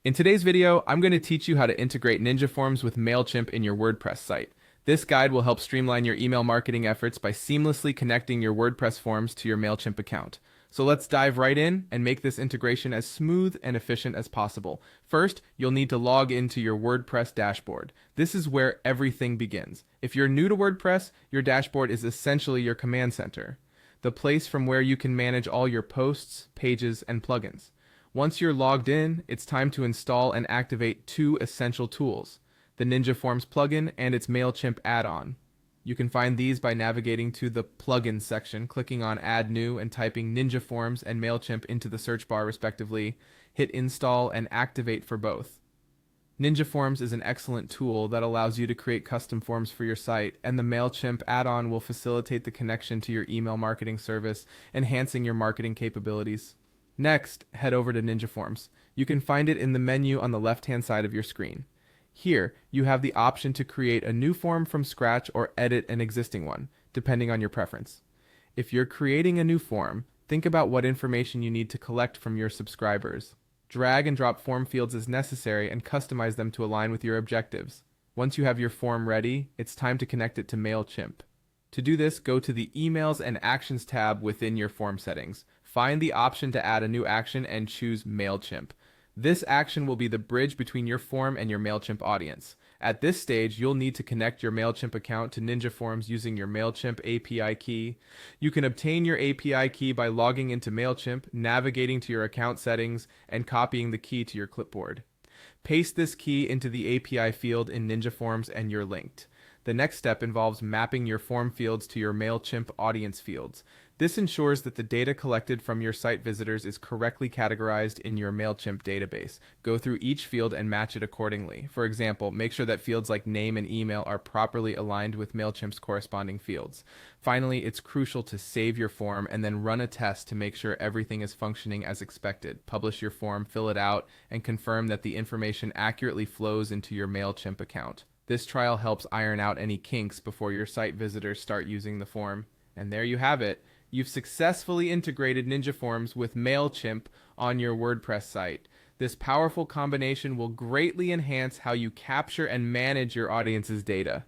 In today's video, I'm going to teach you how to integrate Ninja Forms with Mailchimp in your WordPress site. This guide will help streamline your email marketing efforts by seamlessly connecting your WordPress forms to your Mailchimp account. So let's dive right in and make this integration as smooth and efficient as possible. First, you'll need to log into your WordPress dashboard. This is where everything begins. If you're new to WordPress, your dashboard is essentially your command center, the place from where you can manage all your posts, pages, and plugins. Once you're logged in, it's time to install and activate two essential tools, the Ninja Forms plugin and its Mailchimp add-on. You can find these by navigating to the Plugins section, clicking on Add New and typing Ninja Forms and Mailchimp into the search bar respectively. Hit Install and Activate for both. Ninja Forms is an excellent tool that allows you to create custom forms for your site, and the Mailchimp add-on will facilitate the connection to your email marketing service, enhancing your marketing capabilities. Next, head over to Ninja Forms. You can find it in the menu on the left-hand side of your screen. Here, you have the option to create a new form from scratch or edit an existing one, depending on your preference. If you're creating a new form, think about what information you need to collect from your subscribers. Drag and drop form fields as necessary and customize them to align with your objectives. Once you have your form ready, it's time to connect it to Mailchimp. To do this, go to the Emails and Actions tab within your form settings. Find the option to add a new action and choose Mailchimp. This action will be the bridge between your form and your Mailchimp audience. At this stage, you'll need to connect your Mailchimp account to Ninja Forms using your Mailchimp API key. You can obtain your API key by logging into Mailchimp, navigating to your account settings, and copying the key to your clipboard. Paste this key into the API field in Ninja Forms and you're linked. The next step involves mapping your form fields to your Mailchimp audience fields. This ensures that the data collected from your site visitors is correctly categorized in your Mailchimp database. Go through each field and match it accordingly. For example, make sure that fields like name and email are properly aligned with Mailchimp's corresponding fields. Finally, it's crucial to save your form and then run a test to make sure everything is functioning as expected. Publish your form, fill it out, and confirm that the information accurately flows into your Mailchimp account. This trial helps iron out any kinks before your site visitors start using the form. And there you have it. You've successfully integrated Ninja Forms with Mailchimp on your WordPress site. This powerful combination will greatly enhance how you capture and manage your audience's data.